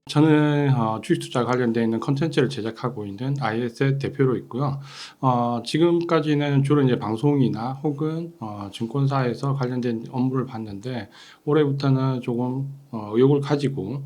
저는 주식 투자 관련되어 있는 콘텐츠를 제작하고 있는 IS의 대표로 있고요. 지금까지는 주로 이제 방송이나 혹은 증권사에서 관련된 업무를 봤는데 올해부터는 조금 의욕을 가지고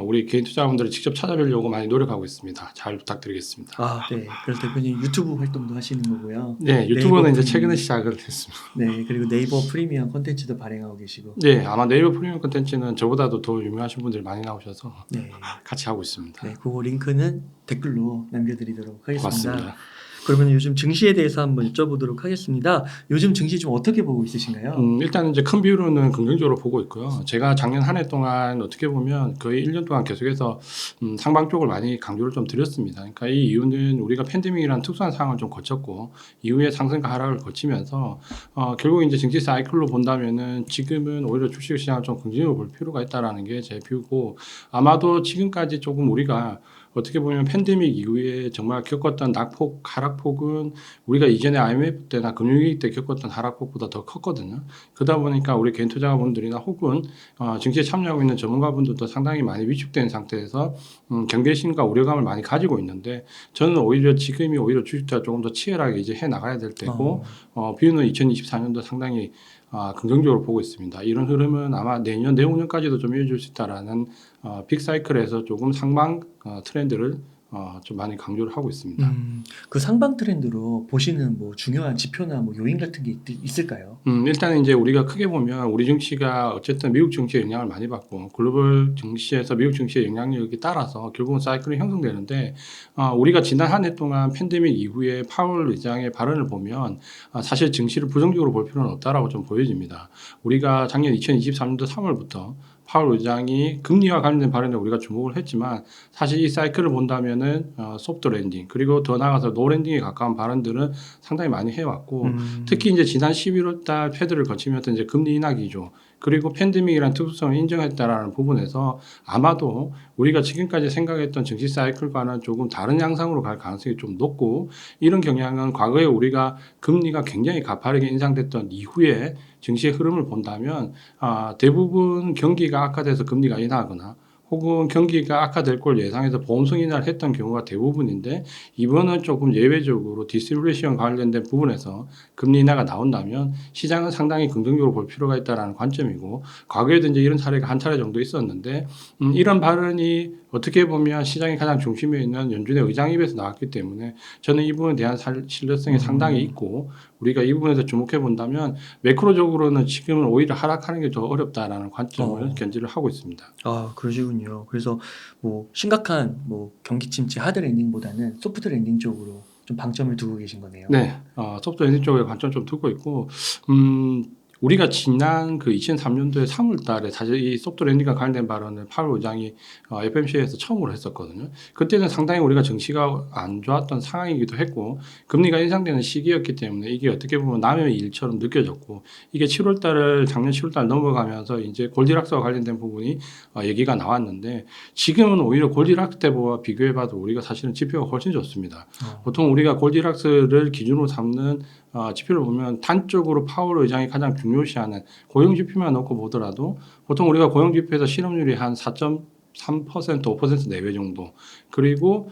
우리 개인 투자자분들을 직접 찾아뵈려고 많이 노력하고 있습니다. 잘 부탁드리겠습니다. 네. 그래서 대표님 유튜브 활동도 하시는 거고요. 네, 네이버 유튜브는 이제 프리미엄. 최근에 시작을 했습니다. 네, 그리고 네이버 프리미엄 콘텐츠도 발행하고 계시고. 네, 아마 네이버 프리미엄 콘텐츠는 저보다도 더 유명하신 분들이 많이 나오셔서 네. 같이 하고 있습니다. 네, 그거 링크는 댓글로 남겨드리도록 하겠습니다. 고맙습니다. 그러면 요즘 증시에 대해서 한번 여쭤보도록 하겠습니다. 요즘 증시 좀 어떻게 보고 있으신가요? 일단 이제 큰 비율로는 긍정적으로 보고 있고요. 제가 작년 한 해 동안 어떻게 보면 거의 1년 동안 계속해서 상방 쪽을 많이 강조를 좀 드렸습니다. 그러니까 이 이유는 우리가 팬데믹이라는 특수한 상황을 좀 거쳤고 이후에 상승과 하락을 거치면서 결국 이제 증시 사이클로 본다면은 지금은 오히려 주식 시장을 좀 긍정적으로 볼 필요가 있다라는 게 제 뷰고 아마도 지금까지 조금 우리가 어떻게 보면 팬데믹 이후에 정말 겪었던 낙폭, 하락폭은 우리가 이전에 IMF 때나 금융위기 때 겪었던 하락폭보다 더 컸거든요. 그러다 보니까 우리 개인 투자자분들이나 혹은 증시에 참여하고 있는 전문가분들도 상당히 많이 위축된 상태에서 경계심과 우려감을 많이 가지고 있는데 저는 오히려 지금이 오히려 주식투자 조금 더 치열하게 이제 해 나가야 될 때고 뷰는 2024년도 상당히 긍정적으로 보고 있습니다. 이런 흐름은 아마 내년, 내후년까지도 좀 이어질 수 있다라는 빅사이클에서 조금 상방 트렌드를 좀 많이 강조를 하고 있습니다. 그 상방 트렌드로 보시는 뭐 중요한 지표나 뭐 요인 같은 게 있을까요? 일단 이제 우리가 크게 보면 우리 증시가 어쨌든 미국 증시에 영향을 많이 받고 글로벌 증시에서 미국 증시의 영향력에 따라서 결국은 사이클이 형성되는데 우리가 지난 한 해 동안 팬데믹 이후에 파월 의장의 발언을 보면 사실 증시를 부정적으로 볼 필요는 없다라고 좀 보여집니다. 우리가 작년 2023년도 3월부터 파월 의장이 금리와 관련된 발언에 우리가 주목을 했지만 사실 이 사이클을 본다면은 소프트 랜딩 그리고 더 나아가서 노 랜딩에 가까운 발언들은 상당히 많이 해왔고 특히 이제 지난 11월 달 패드를 거치면서 이제 금리 인하 기조 그리고 팬데믹이라는 특수성을 인정했다라는 부분에서 아마도 우리가 지금까지 생각했던 증시 사이클과는 조금 다른 양상으로 갈 가능성이 좀 높고 이런 경향은 과거에 우리가 금리가 굉장히 가파르게 인상됐던 이후에 증시의 흐름을 본다면 대부분 경기가 악화돼서 금리가 인하하거나 혹은 경기가 악화될 걸 예상해서 보험성 인하를 했던 경우가 대부분인데 이번은 조금 예외적으로 디스플레이션 관련된 부분에서 금리 인하가 나온다면 시장은 상당히 긍정적으로 볼 필요가 있다는 관점이고 과거에도 이제 이런 사례가 한 차례 정도 있었는데 이런 발언이 어떻게 보면 시장의 가장 중심에 있는 연준의 의장 입에서 나왔기 때문에 저는 이 부분에 대한 신뢰성이 상당히 있고 우리가 이 부분에서 주목해 본다면 매크로적으로는 지금은 오히려 하락하는 게 더 어렵다라는 관점을 견지를 하고 있습니다. 그러시군요. 그래서 뭐 심각한 뭐 경기 침체 하드 랜딩보다는 소프트 랜딩 쪽으로 좀 방점을 두고 계신 거네요. 네, 소프트 랜딩 쪽에 관점 좀 두고 있고, 우리가 지난 그 2003년도에 3월 달에 사실 이 소프트 랜딩과 관련된 발언을 파월 의장이 FMC에서 처음으로 했었거든요. 그때는 상당히 우리가 증시가 안 좋았던 상황이기도 했고, 금리가 인상되는 시기였기 때문에 이게 어떻게 보면 남의 일처럼 느껴졌고, 이게 작년 7월 달 넘어가면서 이제 골디락스와 관련된 부분이 얘기가 나왔는데, 지금은 오히려 골디락스 때와 비교해봐도 우리가 사실은 지표가 훨씬 좋습니다. 보통 우리가 골디락스를 기준으로 삼는 지표를 보면 단적으로 파월 의장이 가장 중요시하는 고용지표만 놓고 보더라도 보통 우리가 고용지표에서 실업률이 한 4.3%, 5% 내외 정도 그리고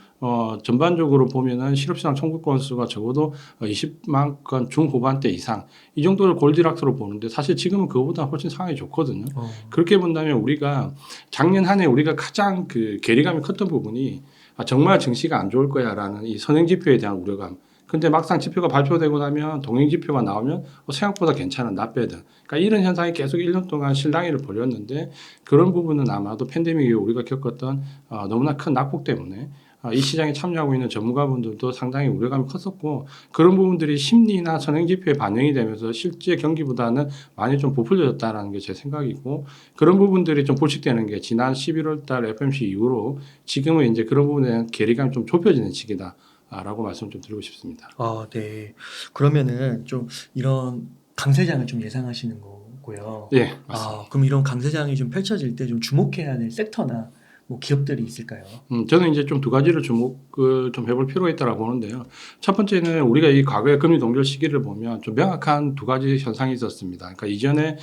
전반적으로 보면은 실업시장 청구 건수가 적어도 20만 건 중후반대 이상 이 정도를 골디락스로 보는데 사실 지금은 그거보다 훨씬 상황이 좋거든요. 그렇게 본다면 우리가 작년 한 해 우리가 가장 그 괴리감이 컸던 부분이 정말 증시가 안 좋을 거야라는 이 선행지표에 대한 우려감. 근데 막상 지표가 발표되고 나면 동행지표가 나오면 생각보다 괜찮은 not bad. 그러니까 이런 현상이 계속 1년 동안 실랑이를 벌였는데 그런 부분은 아마도 팬데믹 이후 우리가 겪었던 너무나 큰 낙폭 때문에 이 시장에 참여하고 있는 전문가분들도 상당히 우려감이 컸었고 그런 부분들이 심리나 선행지표에 반영이 되면서 실제 경기보다는 많이 좀 부풀려졌다는 게 제 생각이고 그런 부분들이 좀 불식되는 게 지난 11월 달 FMC 이후로 지금은 이제 그런 부분에 대한 괴리감이 좀 좁혀지는 시기다. 라고 말씀 좀 드리고 싶습니다. 네. 그러면은 좀 이런 강세장을 좀 예상하시는 거고요. 예, 맞습니다. 그럼 이런 강세장이 좀 펼쳐질 때 좀 주목해야 될 섹터나 뭐 기업들이 있을까요? 저는 이제 좀 두 가지를 주목을 좀 해볼 필요가 있다고 보는데요. 첫 번째는 우리가 이 과거의 금리 동결 시기를 보면 좀 명확한 두 가지 현상이 있었습니다. 그러니까 이전에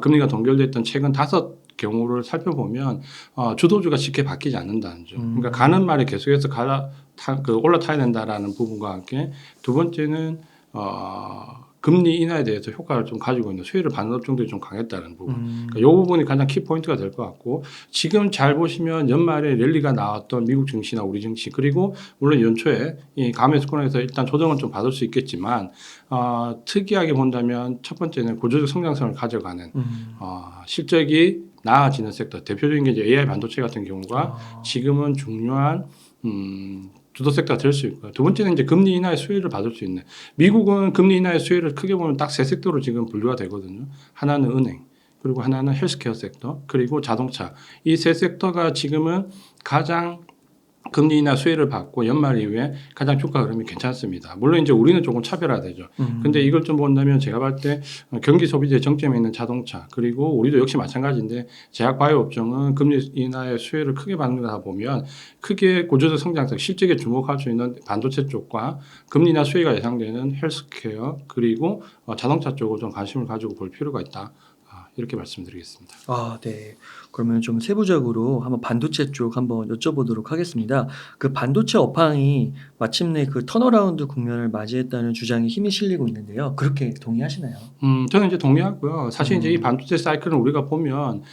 금리가 동결됐던 최근 5 경우를 살펴보면 주도주가 쉽게 바뀌지 않는다는 점. 그러니까 가는 말에 계속해서 올라타야 된다라는 부분과 함께 두 번째는 금리 인하에 대해서 효과를 좀 가지고 있는 수혜를 받는 업종들이 좀 강했다는 부분. 그러니까 이 부분이 가장 키포인트가 될 것 같고 지금 잘 보시면 연말에 랠리가 나왔던 미국 증시나 우리 증시 그리고 물론 연초에 이 감매수권에서 일단 조정은 좀 받을 수 있겠지만 특이하게 본다면 첫 번째는 구조적 성장성을 가져가는 실적이 나아지는 섹터 대표적인 게 이제 AI 반도체 같은 경우가 지금은 중요한 주도 섹터가 될 수 있고요. 두 번째는 이제 금리 인하의 수혜를 받을 수 있는 미국은 금리 인하의 수혜를 크게 보면 딱 세 섹터로 지금 분류가 되거든요. 하나는 은행, 그리고 하나는 헬스케어 섹터, 그리고 자동차. 이 세 섹터가 지금은 가장 금리 인하 수혜를 받고 연말 이후에 가장 주가 흐름이 괜찮습니다. 물론 이제 우리는 조금 차별화되죠. 근데 이걸 좀 본다면 제가 봤을 때 경기 소비재 정점에 있는 자동차 그리고 우리도 역시 마찬가지인데 제약 바이오 업종은 금리 인하의 수혜를 크게 받는다 보면 크게 구조적 성장성 실적에 주목할 수 있는 반도체 쪽과 금리 인하 수혜가 예상되는 헬스케어 그리고 자동차 쪽을 좀 관심을 가지고 볼 필요가 있다. 이렇게 말씀드리겠습니다. 네. 그러면 좀 세부적으로 한번 반도체 쪽 한번 여쭤보도록 하겠습니다. 그 반도체 업황이 마침내 그 턴어라운드 국면을 맞이했다는 주장이 힘이 실리고 있는데요. 그렇게 동의하시나요? 저는 이제 동의하고요. 사실 이제 이 반도체 사이클은 우리가 보면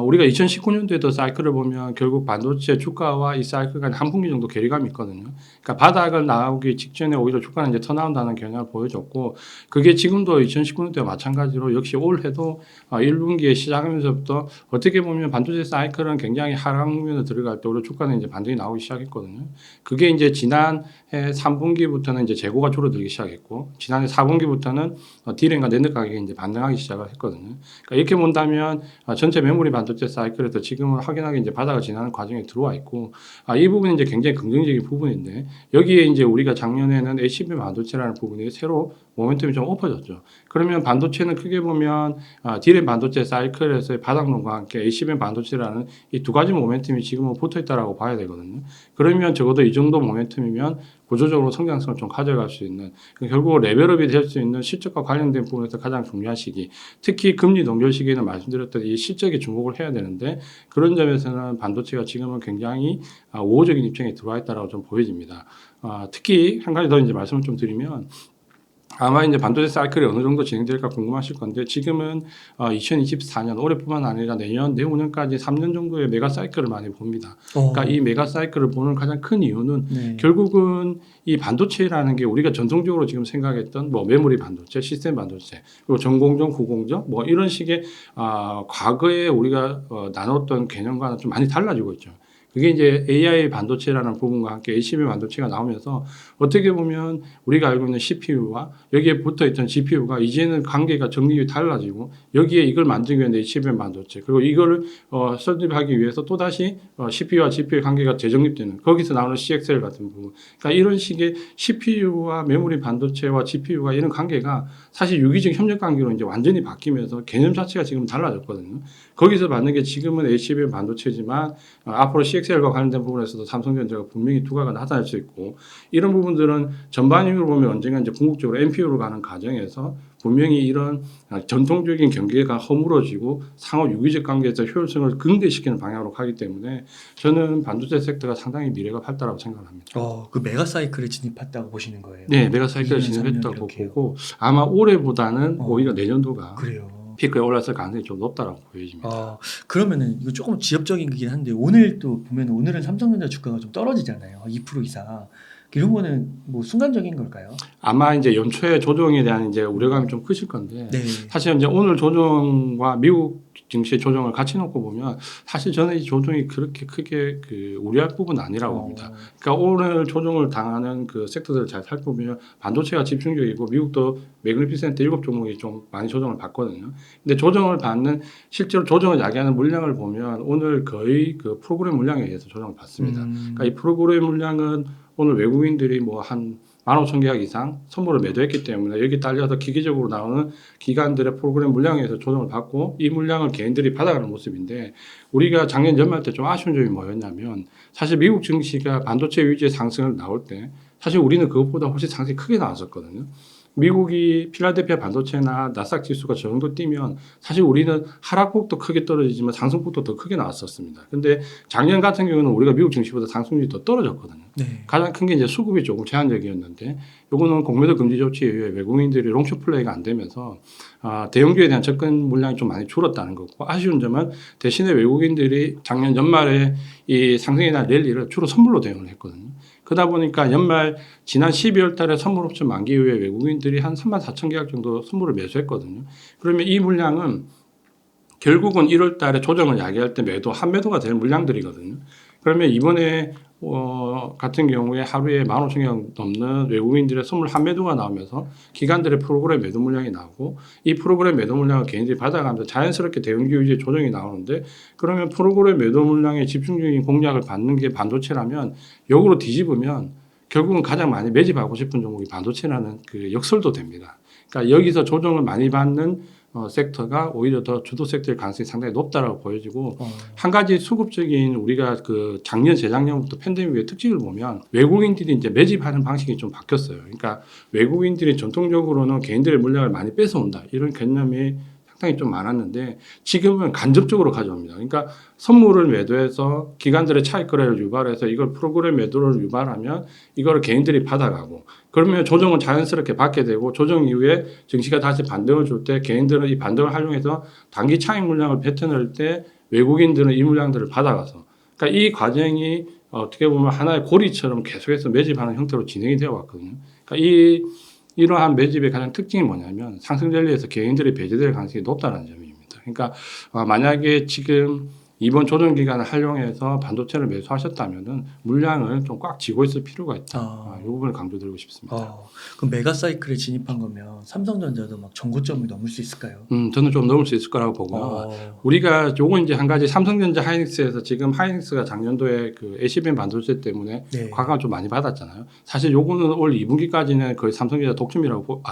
우리가 2019년도에도 사이클을 보면 결국 반도체 주가와 이 사이클 간에 한 분기 정도 괴리감이 있거든요. 그러니까 바닥을 나오기 직전에 오히려 주가는 이제 턴아웃하는 경향을 보여줬고 그게 지금도 2019년도와 마찬가지로 역시 올해도 1분기에 시작하면서부터 어떻게 보면 반도체 사이클은 굉장히 하락 국면에 들어갈 때 오히려 주가는 이제 반등이 나오기 시작했거든요. 그게 이제 지난해 3분기부터는 이제 재고가 줄어들기 시작했고 지난해 4분기부터는 디램과 낸드 가격이 이제 반등하기 시작을 했거든요. 그러니까 이렇게 본다면 전체 메모리 반도체 사이클에서 지금은 확연하게 이제 바닥을 지나는 과정에 들어와 있고 이 부분이 이제 굉장히 긍정적인 부분인데 여기에 이제 우리가 작년에는 HBM 반도체라는 부분이 새로 모멘텀이 좀 엎어졌죠. 그러면 반도체는 크게 보면 디램 반도체 사이클에서의 바닥론과 함께 HBM 반도체라는 이 두 가지 모멘텀이 지금은 붙어 있다라고 봐야 되거든요. 그러면 적어도 이 정도 모멘텀이면 구조적으로 성장성을 좀 가져갈 수 있는 결국 레벨업이 될 수 있는 실적과 관련된 부분에서 가장 중요한 시기 특히 금리 동결 시기에는 말씀드렸던 이 실적에 주목을 해야 되는데 그런 점에서는 반도체가 지금은 굉장히 우호적인 입장에 들어와 있다라고 좀 보여집니다. 특히 한 가지 더 이제 말씀을 좀 드리면 아마 이제 반도체 사이클이 어느 정도 진행될까 궁금하실 건데 지금은 2024년 올해뿐만 아니라 내년, 내후년까지 3년 정도의 메가 사이클을 많이 봅니다. 그러니까 이 메가 사이클을 보는 가장 큰 이유는 결국은 이 반도체라는 게 우리가 전통적으로 지금 생각했던 뭐 메모리 반도체, 시스템 반도체, 그리고 전공정, 구공정 뭐 이런 식의 과거에 우리가 나눴던 개념과는 좀 많이 달라지고 있죠. 그게 이제 AI 반도체라는 부분과 함께 HBM 반도체가 나오면서 어떻게 보면 우리가 알고 있는 CPU와 여기에 붙어 있던 GPU가 이제는 관계가 정립이 달라지고 여기에 이걸 만들기 위한 HBM 반도체 그리고 이거를 설립하기 위해서 또다시 CPU와 GPU의 관계가 재정립되는 거기서 나오는 CXL 같은 부분. 그러니까 이런 식의 CPU와 메모리 반도체와 GPU가 이런 관계가 사실 유기적 협력 관계로 이제 완전히 바뀌면서 개념 자체가 지금 달라졌거든요. 거기서 받는 게 지금은 HBM 반도체지만 앞으로 CXL과 관련된 부분에서도 삼성전자가 분명히 두각가 나타날 수 있고 이런 부분들은 전반적으로 보면 언젠가 이제 궁극적으로 NPU로 가는 과정에서 분명히 이런 전통적인 경계가 허물어지고 상호 유기적 관계에서 효율성을 극대시키는 방향으로 가기 때문에 저는 반도체 섹터가 상당히 미래가 밝다라고 생각합니다. 그 메가 사이클에 진입했다고 보시는 거예요? 네, 메가 사이클에 진입했다고 보고 아마 올해보다는 오히려 내년도가 그래요. 피크에 올랐을 가능성이 좀 높다라고 보여집니다. 그러면은 이거 조금 지엽적이긴 한데 오늘 또 보면 오늘은 삼성전자 주가가 좀 떨어지잖아요. 2% 이상. 이런 거는 뭐 순간적인 걸까요? 아마 이제 연초에 조정에 대한 이제 우려감이 좀 크실 건데 사실 이제 오늘 조정과 미국 증시 조정을 같이 놓고 보면 사실 저는 이 조정이 그렇게 크게 우려할 부분은 아니라고 봅니다. 그러니까 오늘 조정을 당하는 그 섹터들을 잘 살펴보면 반도체가 집중적이고 미국도 매그니피센트 7종목이 좀 많이 조정을 받거든요. 근데 조정을 받는 실제로 조정을 야기하는 물량을 보면 오늘 거의 그 프로그램 물량에 의해서 조정을 받습니다. 그러니까 이 프로그램 물량은 오늘 외국인들이 뭐 한 15,000계약 이상 선물을 매도했기 때문에 여기 딸려서 기계적으로 나오는 기관들의 프로그램 물량에서 조정을 받고 이 물량을 개인들이 받아가는 모습인데 우리가 작년 연말 때 좀 아쉬운 점이 뭐였냐면 사실 미국 증시가 반도체 위주의 상승을 나올 때 사실 우리는 그것보다 훨씬 상승이 크게 나왔었거든요. 미국이 필라델피아 반도체나 나스닥 지수가 저 정도 뛰면 사실 우리는 하락폭도 크게 떨어지지만 상승폭도 더 크게 나왔었습니다. 근데 작년 같은 경우는 우리가 미국 증시보다 상승률이 더 떨어졌거든요. 네. 가장 큰 게 이제 수급이 조금 제한적이었는데 요거는 공매도 금지 조치에 의해 외국인들이 롱숏 플레이가 안 되면서 대형주에 대한 접근 물량이 좀 많이 줄었다는 거고 아쉬운 점은 대신에 외국인들이 작년 연말에 이 상승에 대한 랠리를 주로 선물로 대응을 했거든요. 그러다 보니까 연말 지난 12월 달에 선물 옵션 만기 이후에 외국인들이 한 3만 4천 계약 정도 선물을 매수했거든요. 그러면 이 물량은 결국은 1월 달에 조정을 야기할 때 한매도가 될 물량들이거든요. 그러면 이번에 같은 경우에 하루에 15,000개 넘는 외국인들의 선물 한매도가 나오면서 기관들의 프로그램 매도 물량이 나오고 이 프로그램 매도 물량을 개인들이 받아가면서 자연스럽게 대응주 위주의 조정이 나오는데 그러면 프로그램 매도 물량에 집중적인 공략을 받는 게 반도체라면 역으로 뒤집으면 결국은 가장 많이 매집하고 싶은 종목이 반도체라는 그 역설도 됩니다. 그러니까 여기서 조정을 많이 받는 섹터가 오히려 더 주도 섹터의 가능성이 상당히 높다라고 보여지고 한 가지 수급적인 우리가 그 작년 재작년부터 팬데믹의 특징을 보면 외국인들이 이제 매집하는 방식이 좀 바뀌었어요. 그러니까 외국인들이 전통적으로는 개인들의 물량을 많이 뺏어온다 이런 개념이 상당히 좀 많았는데 지금은 간접적으로 가져옵니다. 그러니까 선물을 매도해서 기관들의 차익 거래를 유발해서 이걸 프로그램 매도를 유발하면 이걸 개인들이 받아가고 그러면 조정은 자연스럽게 받게 되고 조정 이후에 증시가 다시 반등을 줄 때 개인들은 이 반등을 활용해서 단기 차익 물량을 뱉어낼 때 외국인들은 이 물량들을 받아가서 그러니까 이 과정이 어떻게 보면 하나의 고리처럼 계속해서 매집하는 형태로 진행이 되어 왔거든요. 그러니까 이러한 매집의 가장 특징이 뭐냐면 상승 랠리에서 개인들이 배제될 가능성이 높다는 점입니다. 그러니까 만약에 지금 이번 조정 기간을 활용해서 반도체를 매수하셨다면은 물량을 좀 꽉 쥐고 있을 필요가 있다. 이 부분을 강조드리고 싶습니다. 그럼 메가 사이클에 진입한 거면 삼성전자도 막 전고점을 넘을 수 있을까요? 저는 좀 넘을 수 있을 거라고 보고요. 우리가 요건 이제 한 가지 삼성전자 하이닉스에서 지금 하이닉스가 작년도에 그 ACBM 반도체 때문에 네. 과감을 좀 많이 받았잖아요. 사실 요거는 올 2분기까지는 거의 삼성전자 독점이라고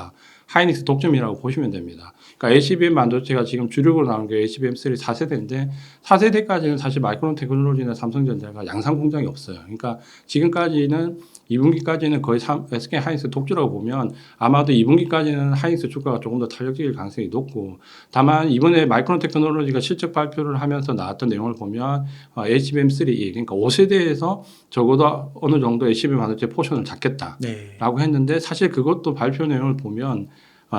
하이닉스 독점이라고 보시면 됩니다. 그러니까 ACBM 반도체가 지금 주력으로 나오는 게 ACBM3 4세대인데 4세대까지는 사실 마이크론 테크놀로지나 삼성전자가 양산 공장이 없어요. 그러니까 지금까지는 2분기까지는 거의 SK 하이닉스 독주라고 보면 아마도 2분기까지는 하이닉스 주가가 조금 더 탄력적일 가능성이 높고 다만 이번에 마이크론 테크놀로지가 실적 발표를 하면서 나왔던 내용을 보면 HBM3 그러니까 5세대에서 적어도 어느 정도 HBM 반도체 포션을 잡겠다라고 했는데 사실 그것도 발표 내용을 보면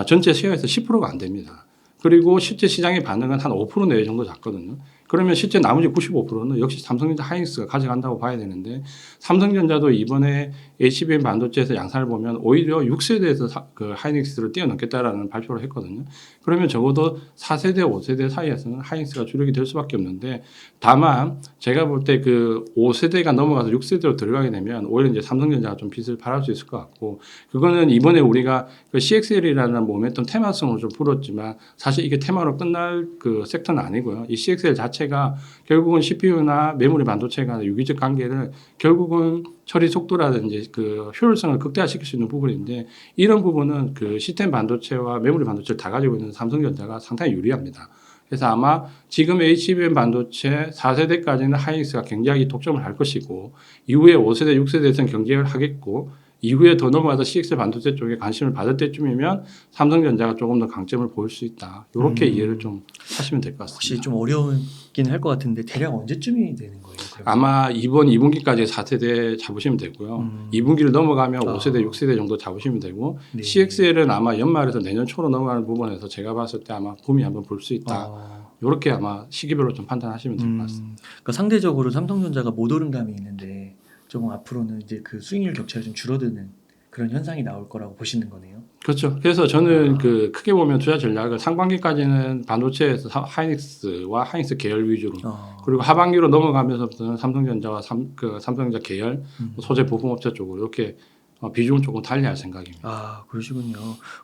전체 시야에서 10%가 안 됩니다. 그리고 실제 시장의 반응은 한 5% 내외 정도 잡거든요. 그러면 실제 나머지 95%는 역시 삼성전자 하이닉스가 가져간다고 봐야 되는데 삼성전자도 이번에 HBM 반도체에서 양산을 보면 오히려 6세대에서 그 하이닉스를 뛰어넘겠다라는 발표를 했거든요. 그러면 적어도 4세대, 5세대 사이에서는 하이닉스가 주력이 될 수밖에 없는데 다만 제가 볼 때 그 5세대가 넘어가서 6세대로 들어가게 되면 오히려 이제 삼성전자가 좀 빚을 발할 수 있을 것 같고 그거는 이번에 우리가 그 CXL이라는 모멘텀 테마성으로 좀 풀었지만 사실 이게 테마로 끝날 그 섹터는 아니고요. 이 CXL 자체가 결국은 CPU나 메모리 반도체가 유기적 관계를 결국은 처리 속도라든지 그 효율성을 극대화시킬 수 있는 부분인데 이런 부분은 그 시스템 반도체와 메모리 반도체를 다 가지고 있는 삼성전자가 상당히 유리합니다. 그래서 아마 지금 HBM 반도체 4세대까지는 하이닉스가 굉장히 독점을 할 것이고 이후에 5세대, 6세대에서는 경쟁을 하겠고 이후에 더 넘어가서 CXL 반도체 쪽에 관심을 받을 때쯤이면 삼성전자가 조금 더 강점을 보일 수 있다. 이렇게 이해를 좀 하시면 될 것 같습니다. 혹시 좀 어려운긴 할 것 같은데 대략 언제쯤이 되는 거예요? 그러면? 아마 이번 2분기까지 4세대 잡으시면 되고요. 2분기를 넘어가면 5세대, 6세대 정도 잡으시면 되고 네. CXL은 아마 연말에서 내년 초로 넘어가는 부분에서 제가 봤을 때 아마 붐이 한번 볼 수 있다. 이렇게 아마 시기별로 좀 판단하시면 될 것 같습니다. 그러니까 상대적으로 삼성전자가 못 오른 감이 있는데 조금 앞으로는 이제 그 수익률 격차가 좀 줄어드는 그런 현상이 나올 거라고 보시는 거네요. 그렇죠. 그래서 저는 그 크게 보면 투자 전략을 상반기까지는 반도체에서 하이닉스와 하이닉스 계열 위주로 그리고 하반기로 넘어가면서부터는 삼성전자와 삼성전자 계열 소재 부품업체 쪽으로 이렇게 비중을 조금 달리할 생각입니다. 그러시군요.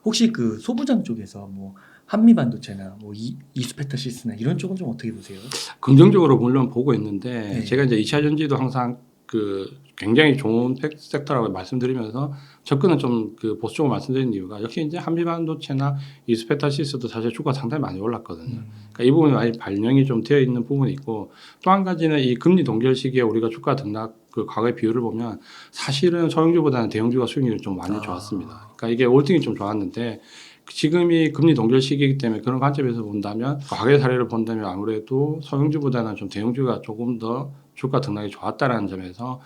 혹시 그 소부장 쪽에서 뭐 한미 반도체나 뭐 이스페타시스나 이런 쪽은 좀 어떻게 보세요? 긍정적으로 물론 보고 있는데 네. 제가 이제 2차 전지도 항상 그 굉장히 좋은 섹터라고 말씀드리면서 접근은 좀 그 보수적으로 말씀드린 이유가 역시 이제 한미반도체나 이스페타시스도 사실 주가 상당히 많이 올랐거든요. 그러니까 이 부분이 많이 반영이 좀 되어 있는 부분이 있고 또 한 가지는 이 금리 동결 시기에 우리가 주가 등락 그 과거의 비율을 보면 사실은 소형주보다는 대형주가 수익률이 좀 많이 좋았습니다. 그러니까 이게 월등히 좀 좋았는데 지금이 금리 동결 시기이기 때문에 그런 관점에서 본다면 과거의 사례를 본다면 아무래도 소형주보다는 좀 대형주가 조금 더 주가 등락이 좋았다라는 점에서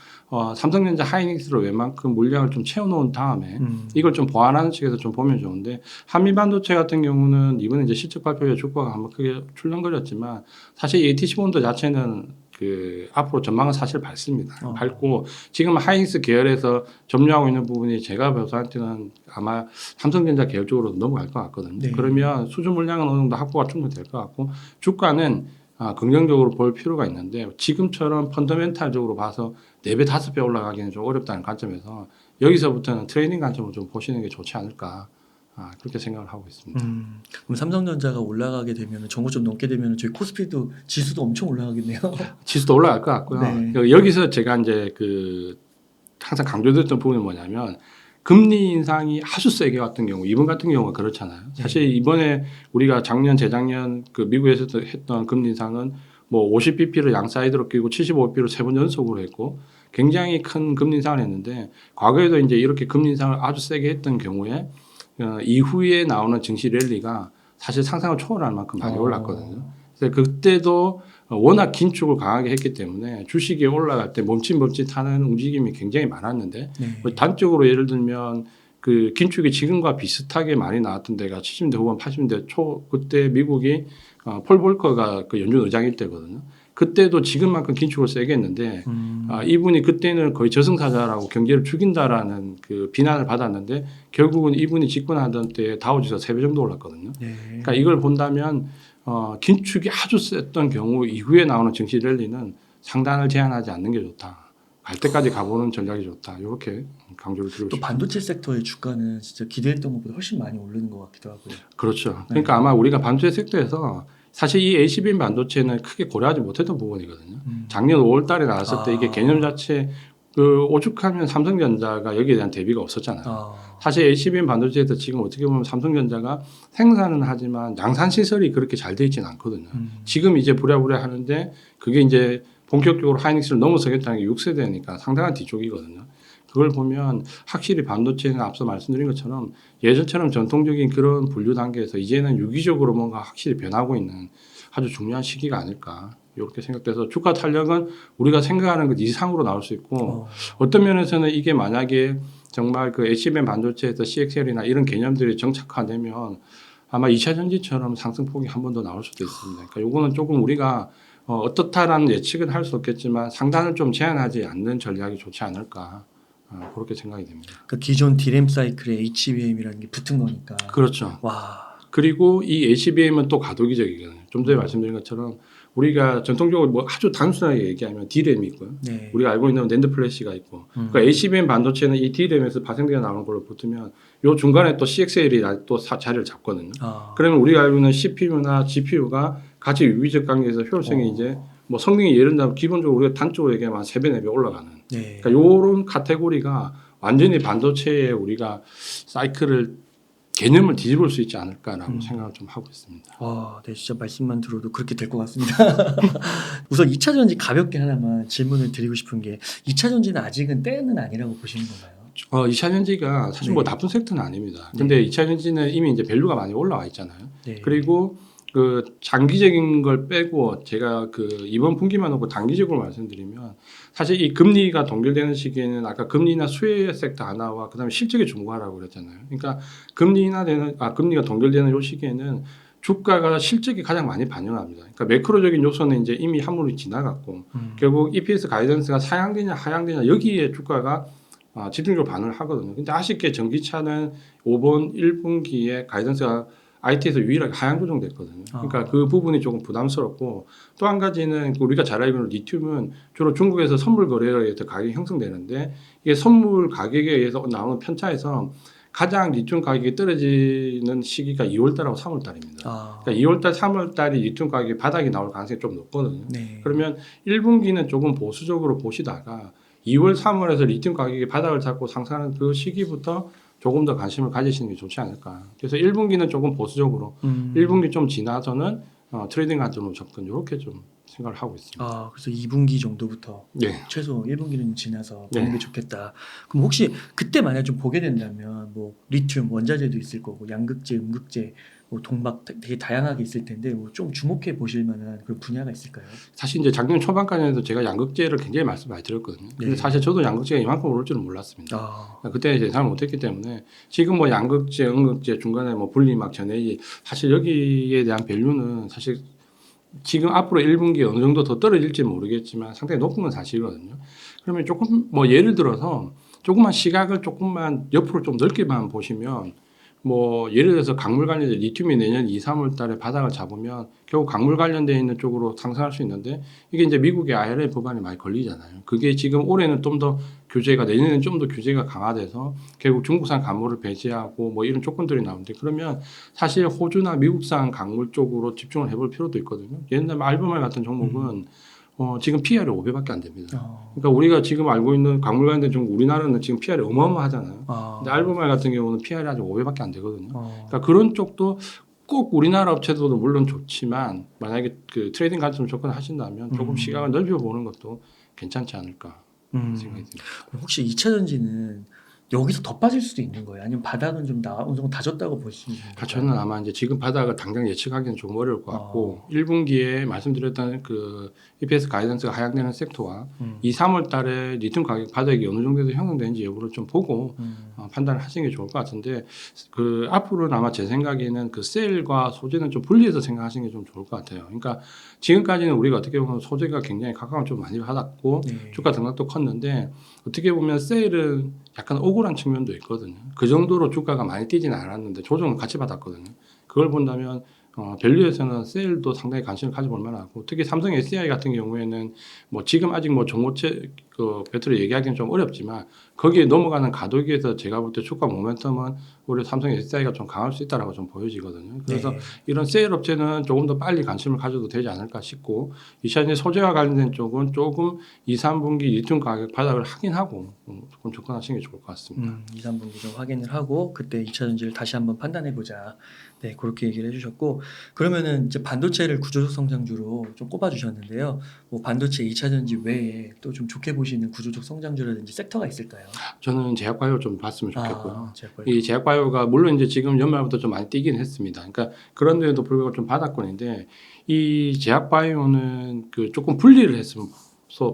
삼성전자 하이닉스로 웬만큼 물량을 좀 채워놓은 다음에 이걸 좀 보완하는 측에서 좀 보면 좋은데 한미반도체 같은 경우는 이번에 이제 실적 발표에 주가가 한번 크게 출렁거렸지만 사실 ATC 본드 자체는 그 앞으로 전망은 사실 밝습니다. 밝고 지금 하이닉스 계열에서 점유하고 있는 부분이 제가 봐서한테는 아마 삼성전자 계열 쪽으로 넘어갈 것 같거든요. 네. 그러면 수주 물량은 어느 정도 확보가 충분히 될 것 같고 주가는 긍정적으로 볼 필요가 있는데 지금처럼 펀더멘탈적으로 봐서 4배, 5배 올라가기는 좀 어렵다는 관점에서 여기서부터는 트레이닝 관점을 좀 보시는 게 좋지 않을까 그렇게 생각을 하고 있습니다. 그럼 삼성전자가 올라가게 되면 정고 좀 넘게 되면 저희 코스피도 지수도 엄청 올라가겠네요. 지수도 올라갈 것 같고요. 네. 여기서 제가 이제 그 항상 강조드렸던 부분은 뭐냐면 금리 인상이 아주 세게 왔던 경우, 이번 같은 경우가 그렇잖아요. 사실 이번에 우리가 작년, 재작년 그 미국에서 했던 금리 인상은 뭐 50bp를 양 사이드로 끼고 75bp를 3번 연속으로 했고 굉장히 큰 금리 인상을 했는데 과거에도 이제 이렇게 금리 인상을 아주 세게 했던 경우에 이후에 나오는 증시 랠리가 사실 상상을 초월할 만큼 많이 올랐거든요. 그래서 그때도 워낙 긴축을 강하게 했기 때문에 주식이 올라갈 때 멈칫멈칫하는 움직임이 굉장히 많았는데 네. 단적으로 예를 들면 그 긴축이 지금과 비슷하게 많이 나왔던 데가 70대 후반 80대 초 그때 미국이 폴 볼커가 그 연준 의장일 때거든요. 그때도 지금만큼 긴축을 세게 했는데 이분이 그때는 거의 저승사자라고 경제를 죽인다라는 그 비난을 받았는데 결국은 이분이 집권하던 때에 다우지수가 3배 정도 올랐거든요. 네. 그러니까 이걸 본다면 긴축이 아주 셌던 경우 이후에 나오는 증시 랠리는 상단을 제한하지 않는 게 좋다. 갈 때까지 가보는 전략이 좋다. 이렇게 강조를 드리고 또 싶습니다. 반도체 섹터의 주가는 진짜 기대했던 것보다 훨씬 많이 오르는 것 같기도 하고요. 그렇죠. 그러니까 아마 우리가 반도체 섹터에서 사실 이 HBM 반도체는 크게 고려하지 못했던 부분이거든요. 작년 5월 달에 나왔을 때 이게 개념 자체 그 오죽하면 삼성전자가 여기에 대한 대비가 없었잖아요. 사실 HBM 반도체에서 지금 어떻게 보면 삼성전자가 생산은 하지만 양산 시설이 그렇게 잘 돼 있지는 않거든요. 지금 이제 부랴부랴 하는데 그게 이제 본격적으로 하이닉스를 넘어서겠다는 게 6세대니까 상당한 뒤쪽이거든요. 그걸 보면 확실히 반도체는 앞서 말씀드린 것처럼 예전처럼 전통적인 그런 분류 단계에서 이제는 유기적으로 뭔가 확실히 변하고 있는 아주 중요한 시기가 아닐까 이렇게 생각돼서 주가 탄력은 우리가 생각하는 것 이상으로 나올 수 있고 어떤 면에서는 이게 만약에 정말 그 HBM 반도체에서 CXL이나 이런 개념들이 정착화되면 아마 2차 전지처럼 상승폭이 한 번 더 나올 수도 있습니다. 그러니까 요거는 조금 우리가 어떻다라는 예측은 할 수 없겠지만 상단을 좀 제한하지 않는 전략이 좋지 않을까 그렇게 생각이 됩니다. 그 기존 디램 사이클에 HBM이라는 게 붙은 거니까. 그렇죠. 와. 그리고 이 HBM은 또 가도기적이거든요. 좀 전에 말씀드린 것처럼 우리가 전통적으로 뭐 아주 단순하게 얘기하면 D램이 있고요. 네. 우리가 알고 있는 낸드 플래시가 있고 그러니까 HBM 반도체는 이 D램에서 파생되어 나오는 걸로 붙으면 요 중간에 또 CXL이 또 자리를 잡거든요. 그러면 우리가 알고 있는 CPU나 GPU가 같이 유기적 관계에서 효율성이 이제 뭐 성능이 예를 들면 기본적으로 우리가 단적으로 얘기하면 한 3배, 4배 올라가는 네. 그러니까 요런 카테고리가 완전히 반도체에 우리가 사이클을 개념을 뒤집을 수 있지 않을까라고 생각을 좀 하고 있습니다. 와, 네, 진짜 말씀만 들어도 그렇게 될 것 같습니다. 우선 2차 전지 가볍게 하나만 질문을 드리고 싶은 게 2차 전지는 아직은 때는 아니라고 보시는 건가요? 2차 전지가 사실 뭐 나쁜 섹터는 아닙니다. 근데 2차 전지는 이미 이제 밸류가 많이 올라와 있잖아요. 네. 그리고 그 장기적인 걸 빼고 제가 그 이번 분기만 놓고 단기적으로 말씀드리면 사실 이 금리가 동결되는 시기에는 아까 금리나 수혜 섹터 하나와 그다음에 실적의 중과라고 그랬잖아요. 그러니까 금리가 동결되는 이 시기에는 주가가 실적이 가장 많이 반영합니다. 그러니까 매크로적인 요소는 이제 이미 한물이 지나갔고 결국 EPS 가이던스가 상향되냐 하향되냐 여기에 주가가 집중적으로 반응을 하거든요. 근데 아쉽게 전기차는 5번 1분기에 가이던스가 IT에서 유일하게 하향 조정됐거든요. 그러니까 그 부분이 조금 부담스럽고 또 한 가지는 우리가 잘 알고 있는 리튬은 주로 중국에서 선물 거래에 의해서 가격이 형성되는데 이게 선물 가격에 의해서 나오는 편차에서 가장 리튬 가격이 떨어지는 시기가 2월달하고 3월달입니다. 그러니까 2월달, 3월달이 리튬 가격이 바닥이 나올 가능성이 좀 높거든요. 네. 그러면 1분기는 조금 보수적으로 보시다가 2월, 3월에서 리튬 가격이 바닥을 잡고 상승하는 그 시기부터 조금 더 관심을 가지시는 게 좋지 않을까. 그래서 1분기는 조금 보수적으로 1분기 좀 지나서는 트레이딩 관점으로 접근 이렇게 좀 생각을 하고 있습니다. 아, 그래서 2분기 정도부터 네. 최소 1분기는 지나서 네. 보는 게 좋겠다. 그럼 혹시 그때 만약 좀 보게 된다면 뭐 리튬 원자재도 있을 거고 양극재, 음극재, 뭐 동막 되게 다양하게 있을 텐데 뭐 좀 주목해 보실 만한 그런 분야가 있을까요? 사실 이제 작년 초반까지도 제가 양극재를 굉장히 말씀 많이 드렸거든요. 근데 네. 사실 저도 양극재가 이만큼 오를 줄은 몰랐습니다. 아, 그때 예상을 못했기 때문에 지금 뭐 양극재, 음극재 중간에 뭐 분리막 전해기 사실 여기에 대한 밸류는 사실 지금 앞으로 1분기에 어느 정도 더 떨어질지 모르겠지만 상당히 높은 건 사실이거든요. 그러면 조금 뭐 예를 들어서 조금만 시각을 조금만 옆으로 좀 넓게만 보시면 뭐 예를 들어서 강물 관련된 리튬이 내년 2, 3월 달에 바닥을 잡으면 결국 강물 관련되어 있는 쪽으로 상승할 수 있는데 이게 이제 미국의 IRA 법안이 많이 걸리잖아요. 그게 지금 올해는 좀 더 규제가 내년에는 좀 더 규제가 강화돼서 결국 중국산 강물을 배제하고 뭐 이런 조건들이 나오는데 그러면 사실 호주나 미국산 강물 쪽으로 집중을 해볼 필요도 있거든요. 예를 들면 알베말 같은 종목은 지금 PR이 5배밖에 안 됩니다. 그러니까 우리가 지금 알고 있는 강물 관련된 종목 우리나라는 지금 PR이 어마어마하잖아요. 근데 알베말 같은 경우는 PR이 아직 5배밖에 안 되거든요. 그러니까 그런 쪽도 꼭 우리나라 업체들도 물론 좋지만 만약에 그 트레이딩 관점 접근하신다면 조금 시각을 넓혀보는 것도 괜찮지 않을까 생각이 듭니다. 그럼 혹시 2차 전지는 여기서 더 빠질 수도 있는 거예요? 아니면 바닥은 좀 어느 정도 다졌다고 보시는 건가요? 저는 아마 이제 지금 바닥을 당장 예측하기는 좀 어려울 것 같고 1분기에 말씀드렸던 그 EPS 가이던스가 하향되는 섹터와 2, 3월 달에 리튬 가격 바닥이 어느 정도 형성되는지 여부를 좀 보고 판단을 하시는 게 좋을 것 같은데 그 앞으로는 아마 제 생각에는 그 셀과 소재는 좀 분리해서 생각하시는 게 좀 좋을 것 같아요. 그러니까 지금까지는 우리가 어떻게 보면 소재가 굉장히 각광을 좀 많이 받았고 네. 주가 등락도 컸는데 어떻게 보면 셀은 약간 억울한 측면도 있거든요. 그 정도로 주가가 많이 뛰지는 않았는데 조정을 같이 받았거든요. 그걸 본다면 밸류에서는 셀도 상당히 관심을 가져볼 만하고 특히 삼성 SDI 같은 경우에는 뭐 지금 아직 뭐 전고체 그 배터리 얘기하기는 좀 어렵지만 거기에 넘어가는 가격에서 제가 볼 때 주가 모멘텀은 우리 삼성 SDI가 좀 강할 수 있다라고 좀 보여지거든요. 그래서 네. 이런 셀 업체는 조금 더 빨리 관심을 가져도 되지 않을까 싶고 이차전지 소재와 관련된 쪽은 조금 2, 3분기 리튬 가격 바닥을 확인하고 조금 접근하시는 게 좋을 것 같습니다. 2, 3분기 좀 확인을 하고 그때 2차 전지를 다시 한번 판단해 보자. 네, 그렇게 얘기를 해주셨고 그러면은 이제 반도체를 구조적 성장주로 좀 꼽아주셨는데요. 뭐 반도체 2차 전지 외에 또 좀 좋게 보시는 구조적 성장주라든지 섹터가 있을까요? 저는 제약바이오 좀 봤으면 좋겠고요. 제약바이오. 이 제약바이오가 물론 이제 지금 연말부터 좀 많이 뛰긴 했습니다. 그러니까 그런데도 불구하고 좀 바닥권인데 이 제약바이오는 그 조금 분리를 했으면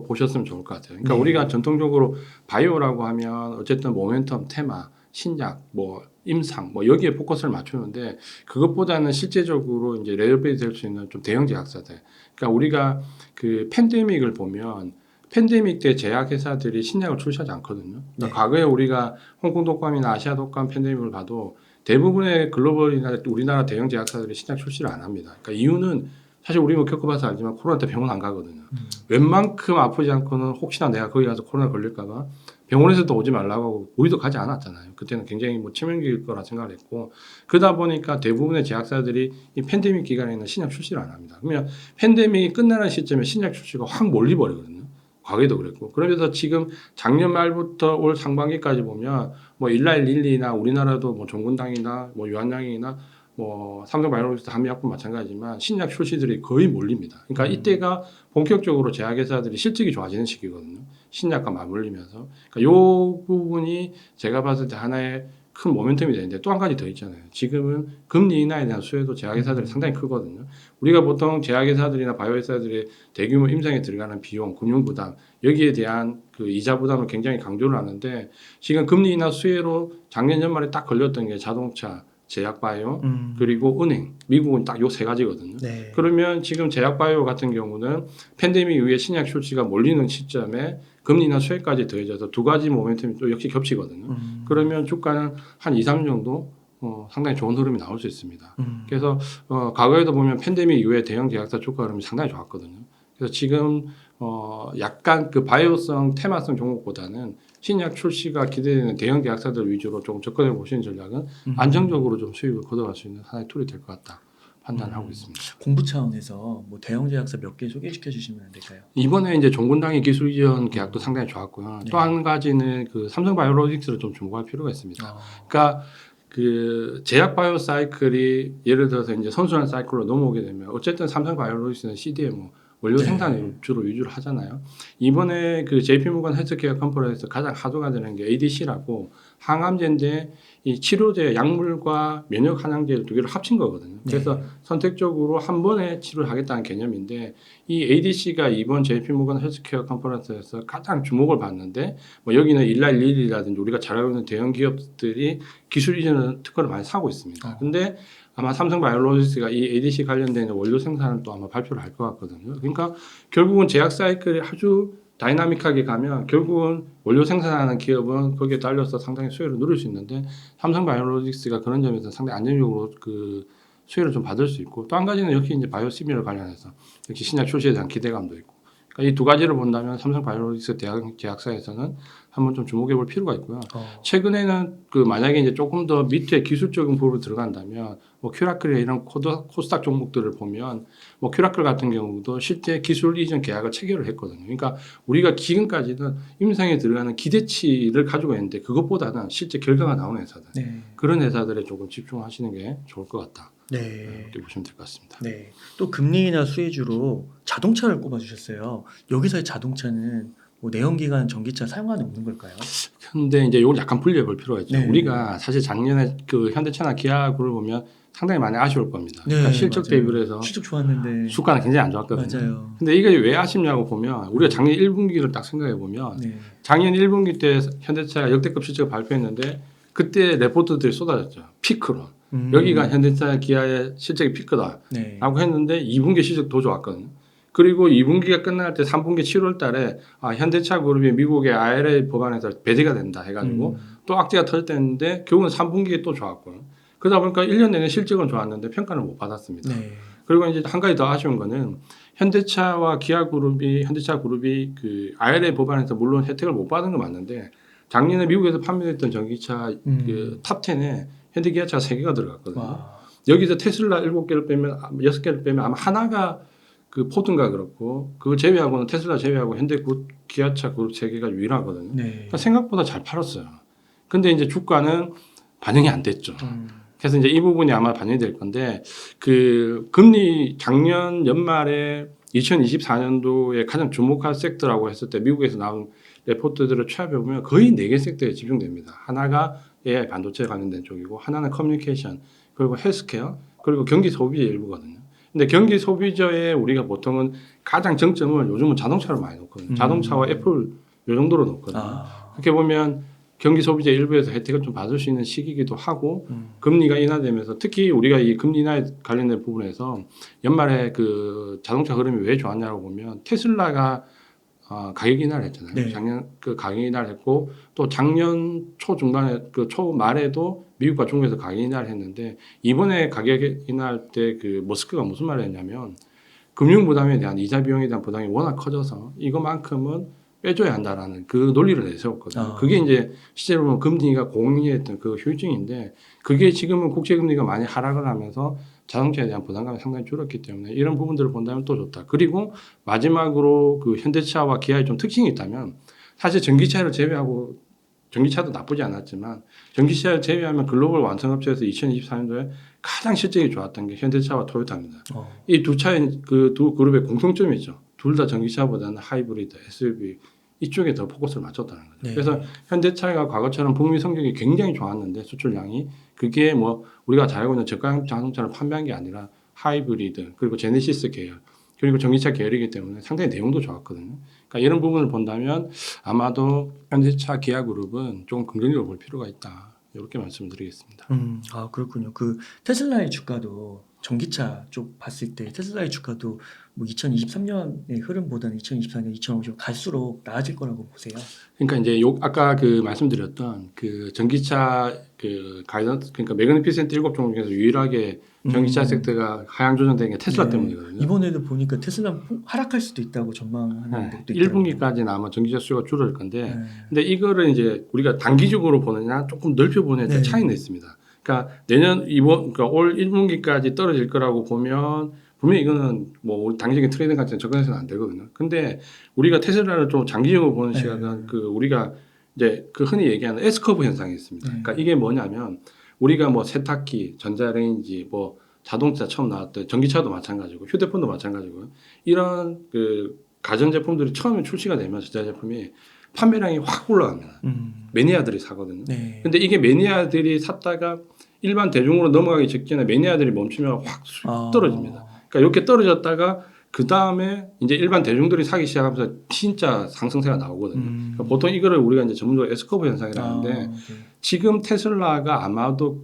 보셨으면 좋을 것 같아요. 그러니까 네. 우리가 전통적으로 바이오라고 하면 어쨌든 모멘텀, 테마, 신약, 뭐 임상, 뭐 여기에 포커스를 맞추는데 그것보다는 실제적으로 이제 레벨이 될 수 있는 좀 대형 제약사들. 그러니까 우리가 그 팬데믹을 보면 팬데믹 때 제약회사들이 신약을 출시하지 않거든요. 그러니까 네. 과거에 우리가 홍콩 독감이나 아시아 독감 팬데믹을 봐도 대부분의 글로벌이나 우리나라 대형 제약사들이 신약 출시를 안 합니다. 그러니까 이유는 사실 우리 뭐 겪어봐서 알지만 코로나 때 병원 안 가거든요. 웬만큼 아프지 않고는 혹시나 내가 거기 가서 코로나 걸릴까봐 병원에서도 오지 말라고 하고 우리도 가지 않았잖아요. 그때는 굉장히 뭐 치명적일 거라 생각을 했고 그러다 보니까 대부분의 제약사들이 이 팬데믹 기간에는 신약 출시를 안 합니다. 그러면 팬데믹이 끝나는 시점에 신약 출시가 확 몰리버리거든요. 과거에도 그랬고 그러면서 지금 작년 말부터 올 상반기까지 보면 뭐 일라일릴리나 우리나라도 뭐 종근당이나 뭐 유한양이나 뭐 삼성바이오로직스 한미약품 마찬가지지만 신약 출시들이 거의 몰립니다. 그러니까 이때가 본격적으로 제약회사들이 실적이 좋아지는 시기거든요. 신약과 맞물리면서 그러니까 요 부분이 제가 봤을 때 하나의 큰 모멘텀이 되는데 또 한 가지 더 있잖아요. 지금은 금리 인하에 대한 수혜도 제약회사들이 상당히 크거든요. 우리가 보통 제약회사들이나 바이오회사들의 대규모 임상에 들어가는 비용, 금융 부담 여기에 대한 그 이자 부담을 굉장히 강조를 하는데 지금 금리 인하 수혜로 작년 연말에 딱 걸렸던 게 자동차, 제약바이오 그리고 은행, 미국은 딱 요 세 가지거든요. 네. 그러면 지금 제약바이오 같은 경우는 팬데믹 이후에 신약 출시가 몰리는 시점에 금리나 수혜까지 더해져서 두 가지 모멘텀이 또 역시 겹치거든요. 그러면 주가는 한 2, 3년 정도 상당히 좋은 흐름이 나올 수 있습니다. 그래서 과거에도 보면 팬데믹 이후에 대형 제약사 주가 흐름이 상당히 좋았거든요. 그래서 지금 약간 그 바이오성, 테마성 종목보다는 신약 출시가 기대되는 대형 제약사들 위주로 조금 접근해 보시는 전략은 안정적으로 좀 수익을 거둬갈 수 있는 하나의 툴이 될 것 같다 판단하고 있습니다. 공부 차원에서 뭐 대형 제약사 몇 개 소개시켜 주시면 안 될까요? 이번에 이제 종군당의 기술 이전 계약도 상당히 좋았고요. 네. 또 한 가지는 그 삼성바이오로직스를 좀 주목할 필요가 있습니다. 그러니까 그 제약 바이오 사이클이 예를 들어서 이제 선순환 사이클로 넘어오게 되면 어쨌든 삼성바이오로직스는 CDMO 원료 네. 생산을 주로 위주로 하잖아요. 이번에 그 JP모건 헬스케어 컨퍼런스에서 가장 화두가 되는 게 ADC라고 항암제인데 이 치료제 약물과 면역 한약제 두 개를 합친 거거든요. 그래서 네. 선택적으로 한 번에 치료를 하겠다는 개념인데 이 ADC가 이번 JP모건 헬스케어 컨퍼런스에서 가장 주목을 받는데 뭐 여기는 일라이 릴리라든지 우리가 잘 알고 있는 대형 기업들이 기술 이전 특허를 많이 사고 있습니다. 근데 아마 삼성바이오로직스가 이 ADC 관련된 원료 생산을 또 아마 발표를 할 것 같거든요. 그러니까 결국은 제약 사이클이 아주 다이나믹하게 가면 결국은 원료 생산하는 기업은 거기에 딸려서 상당히 수혜를 누릴 수 있는데 삼성바이오로직스가 그런 점에서 상당히 안정적으로 그 수혜를 좀 받을 수 있고 또 한 가지는 역시 이제 바이오시미러 관련해서 역시 신약 출시에 대한 기대감도 있고 그러니까 이 두 가지를 본다면 삼성바이오로직스 제약사에서는 한번 좀 주목해 볼 필요가 있고요. 최근에는 그 만약에 이제 조금 더 밑에 기술적인 부분으로 들어간다면 뭐 큐라클이나 이런 코스닥 종목들을 보면 뭐 큐라클 같은 경우도 실제 기술 이전 계약을 체결을 했거든요. 그러니까 우리가 지금까지는 임상에 들어가는 기대치를 가지고 있는데 그것보다는 실제 결과가 나오는 회사들 네. 그런 회사들에 조금 집중하시는 게 좋을 것 같다. 네. 이렇게 보시면 될 것 같습니다. 네. 또 금리 인하 수혜주로 자동차를 꼽아주셨어요. 여기서의 자동차는 뭐 내연기관 전기차 사용하는 없는 걸까요? 근데 이제 이걸 약간 분리해 볼 필요가 있죠. 네. 우리가 사실 작년에 그 현대차나 기아를 보면 상당히 많이 아쉬울 겁니다. 네, 그러니까 실적 맞아요. 대비를 해서 실적 좋았는데. 주가는 굉장히 안 좋았거든요. 맞아요. 근데 이게 왜 아쉽냐고 보면 우리가 작년 1분기를 딱 생각해 보면 네. 작년 1분기 때 현대차가 역대급 실적을 발표했는데 그때 레포트들이 쏟아졌죠. 피크로. 여기가 현대차 기아의 실적이 피크다 네. 라고 했는데 2분기 실적 더 좋았거든요. 그리고 2분기가 끝날 때 3분기 7월 달에 현대차 그룹이 미국의 IRA 법안에서 배제가 된다 해가지고 또 악재가 터졌다는데 결국은 3분기에 또 좋았고요. 그러다 보니까 1년 내내 실적은 좋았는데 평가를 못 받았습니다. 네. 그리고 이제 한 가지 더 아쉬운 거는 현대차 그룹이 그 IRA 법안에서 물론 혜택을 못 받은 건 맞는데 작년에 미국에서 판매됐던 전기차 그 탑10에 현대기아차가 3개가 들어갔거든요. 와. 여기서 테슬라 7개를 빼면 6개를 빼면 아마 하나가 그 포드인가 그렇고 그거 제외하고는 테슬라 제외하고 현대 기아차 그룹 3개가 유일하거든요. 네. 그러니까 생각보다 잘 팔았어요. 근데 이제 주가는 반영이 안 됐죠. 그래서 이제 이 부분이 아마 반영이 될 건데 그 금리 작년 연말에 2024년도에 가장 주목할 섹터라고 했을 때 미국에서 나온 레포트들을 취합해 보면 거의 4개 섹터에 집중됩니다. 하나가 AI 반도체 관련된 쪽이고 하나는 커뮤니케이션 그리고 헬스케어 그리고 경기 소비의 일부거든요. 근데 경기 소비자에 우리가 보통은 가장 정점을 요즘은 자동차로 많이 놓거든요. 자동차와 애플 요 정도로 놓거든요. 그렇게 보면 경기 소비자 일부에서 혜택을 좀 받을 수 있는 시기이기도 하고 금리가 인하되면서 특히 우리가 이 금리 인하에 관련된 부분에서 연말에 그 자동차 흐름이 왜 좋았냐고 보면 테슬라가 가격 인하를 했잖아요. 네. 작년 그 가격 인하를 했고 또 작년 초 중반에 그 초 말에도 미국과 중국에서 가격 인하를 했는데 이번에 가격 인하할 때 그 머스크가 무슨 말을 했냐면 금융 부담에 대한 이자 비용에 대한 부담이 워낙 커져서 이것만큼은 빼줘야 한다라는 그 논리를 내세웠거든요. 그게 이제 실제로 보면 금리가 공유했던 그 효율증인데 그게 지금은 국제금리가 많이 하락을 하면서 자동차에 대한 부담감이 상당히 줄었기 때문에 이런 부분들을 본다면 또 좋다. 그리고 마지막으로 그 현대차와 기아의 좀 특징이 있다면 사실 전기차를 제외하고 전기차도 나쁘지 않았지만 전기차를 제외하면 글로벌 완성업체에서 2024년도에 가장 실적이 좋았던 게 현대차와 토요타입니다. 이 두 차의 그 두 그룹의 공통점이 있죠. 둘 다 전기차보다는 하이브리드, SUV 이쪽에 더 포커스를 맞췄다는 거죠. 네. 그래서 현대차가 과거처럼 북미 성적이 굉장히 좋았는데 수출량이 그게 뭐 우리가 잘 알고 있는 저가 자동차를 판매한 게 아니라 하이브리드 그리고 제네시스 계열 그리고 전기차 계열이기 때문에 상당히 내용도 좋았거든요. 그러니까 이런 부분을 본다면 아마도 현대차 기아그룹은 좀 긍정적으로 볼 필요가 있다. 이렇게 말씀을 드리겠습니다. 아 그렇군요. 그 테슬라의 주가도 전기차 쪽 봤을 때 테슬라의 주가도 뭐 2023년의 흐름보다는 2024년, 2025년 갈수록 나아질 거라고 보세요. 그러니까 이제 아까 그 말씀드렸던 그 전기차 그 가이던스 그러니까 매그니피센트 7종목 중에서 유일하게 전기차 섹터가 하향 조정된 게 테슬라 네. 때문이거든요. 이번에도 보니까 테슬라 하락할 수도 있다고 전망하는 것도 있더라고요. 1분기까지는 아마 전기차 수요가 줄을 건데 네. 근데 이거를 이제 우리가 단기적으로 보느냐 조금 넓혀 보느냐에 네. 차이는 있습니다. 그러니까 내년 그러니까 올 1분기까지 떨어질 거라고 보면 분명히 이거는 뭐 우리 단기적인 트레이딩 같은 접근해서는 안 되거든요. 근데 우리가 테슬라를 좀 장기적으로 보는 네. 시각은 그 우리가 이제 그 흔히 얘기하는 S커브 현상이 있습니다. 네. 그러니까 이게 뭐냐면 우리가 뭐 세탁기, 전자레인지, 뭐 자동차 처음 나왔던 전기차도 마찬가지고 휴대폰도 마찬가지고 이런 그 가전제품들이 처음에 출시가 되면 전자제품이 판매량이 확 올라갑니다. 매니아들이 사거든요. 네. 근데 이게 매니아들이 샀다가 일반 대중으로 넘어가기 직전에 매니아들이 멈추면 확 떨어집니다. 그러니까 이렇게 떨어졌다가 그 다음에 이제 일반 대중들이 사기 시작하면서 진짜 상승세가 나오거든요. 그러니까 보통 이거를 우리가 이제 전문적으로 S커브 현상이라는데 네. 지금 테슬라가 아마도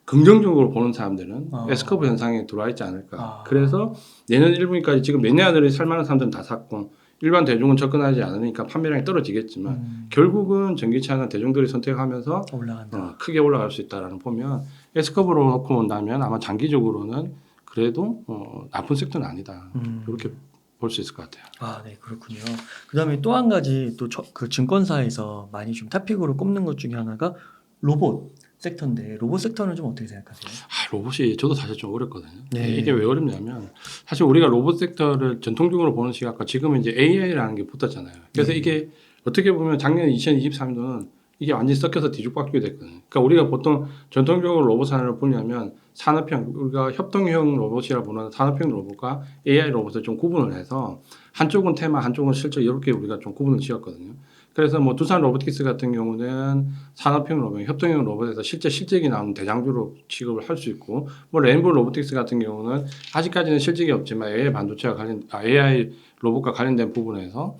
긍정적으로 보는 사람들은 아. S커브 현상에 들어와 있지 않을까. 아. 그래서 내년 1분기까지 지금 매니아들이 살 만한 사람들은 다 샀고 일반 대중은 접근하지 않으니까 판매량이 떨어지겠지만 결국은 전기차는 대중들이 선택하면서 올라간다. 크게 올라갈 수 있다라는 보면 S컵으로 놓고 본다면 아마 장기적으로는 그래도 나쁜 섹터는 아니다. 이렇게 볼 수 있을 것 같아요. 아, 네, 그렇군요. 그다음에 또 한 가지 또 그 증권사에서 많이 좀 탑픽으로 꼽는 것 중에 하나가 로봇 섹터인데 로봇 섹터는 좀 어떻게 생각하세요? 로봇이 저도 사실 좀 어렵거든요. 네. 이게 왜 어렵냐면 사실 우리가 로봇 섹터를 전통적으로 보는 시각과 지금은 이제 AI라는 게 붙었잖아요. 그래서 네. 이게 어떻게 보면 작년 2023년도는 이게 완전히 섞여서 뒤죽박죽이 됐거든요. 그러니까 우리가 보통 전통적으로 로봇 산업을 보냐면 산업형, 우리가 협동형 로봇이라 보는 산업형 로봇과 AI 로봇을 좀 구분을 해서 한쪽은 테마, 한쪽은 실제 이렇게 우리가 좀 구분을 지었거든요. 그래서 뭐 두산 로보틱스 같은 경우는 산업형 로봇, 협동형 로봇에서 실적이 나오는 대장주로 취급을 할 수 있고, 뭐 레인보우 로보틱스 같은 경우는 아직까지는 실적이 없지만 AI 로봇과 관련된 부분에서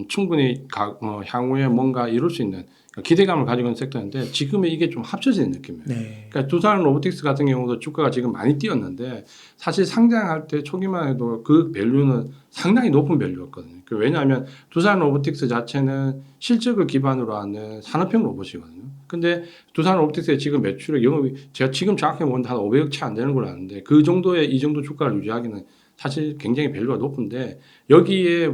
충분히 향후에 뭔가 이룰 수 있는 기대감을 가지고 있는 섹터인데 지금은 이게 좀 합쳐지는 느낌이에요. 네. 그러니까 두산 로보틱스 같은 경우도 주가가 지금 많이 뛰었는데 사실 상장할 때 초기만 해도 그 밸류는 상당히 높은 밸류였거든요. 왜냐하면 두산 로보틱스 자체는 실적을 기반으로 하는 산업형 로봇이거든요. 근데 두산 로보틱스의 지금 매출의 영업이 제가 지금 정확히 보는데 한 500억 채 안 되는 걸로 아는데 그 정도의 이 정도 주가를 유지하기는 사실 굉장히 밸류가 높은데 여기에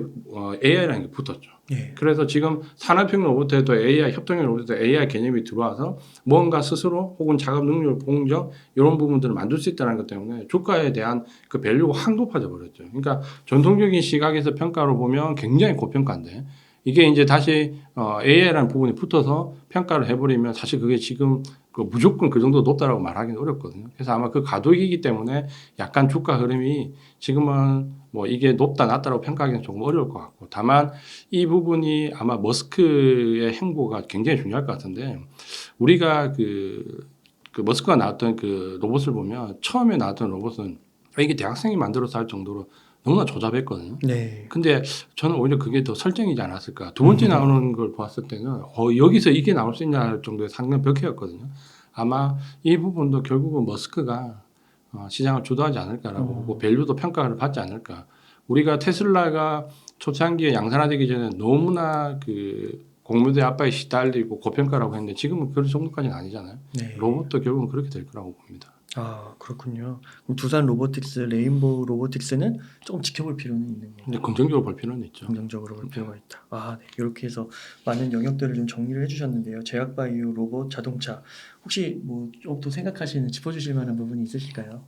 AI라는 게 붙었죠. 네. 그래서 지금 산업형 로봇에도 AI, 협동형 로봇에도 AI 개념이 들어와서 뭔가 스스로 혹은 작업 능력, 공정 이런 부분들을 만들 수 있다는 것 때문에 주가에 대한 그 밸류가 확 높아져 버렸죠. 그러니까 전통적인 시각에서 평가로 보면 굉장히 고평가인데 이게 이제 다시 AI라는 부분이 붙어서 평가를 해버리면 사실 그게 지금 무조건 그 정도 높다라고 말하기는 어렵거든요. 그래서 아마 그 가독이기 때문에 약간 주가 흐름이 지금은 뭐 이게 높다 낮다라고 평가하기는 조금 어려울 것 같고 다만 이 부분이 아마 머스크의 행보가 굉장히 중요할 것 같은데 우리가 그 머스크가 나왔던 그 로봇을 보면 처음에 나왔던 로봇은 이게 대학생이 만들어서 할 정도로 너무나 조잡했거든요. 네. 근데 저는 오히려 그게 더 설정이지 않았을까. 두 번째 나오는 걸 봤을 때는 여기서 이게 나올 수 있냐 할 정도의 상당 벽해였거든요. 아마 이 부분도 결국은 머스크가 시장을 주도하지 않을까라고 보고 밸류도 평가를 받지 않을까. 우리가 테슬라가 초창기에 양산화되기 전에 너무나 그 공무대 압박에 시달리고 고평가라고 했는데 지금은 그런 정도까지는 아니잖아요. 네. 로봇도 결국은 그렇게 될 거라고 봅니다. 아, 그렇군요. 그럼 두산 로보틱스, 레인보우 로보틱스는 조금 지켜볼 필요는 있는 거예요. 근데 긍정적으로 볼 필요는 있죠. 긍정적으로 볼 필요가 있다. 아, 네. 이렇게 해서 많은 영역들을 좀 정리를 해주셨는데요. 제약바이오, 로봇, 자동차. 혹시 뭐 좀 더 생각하시는 짚어주실 만한 부분이 있으실까요?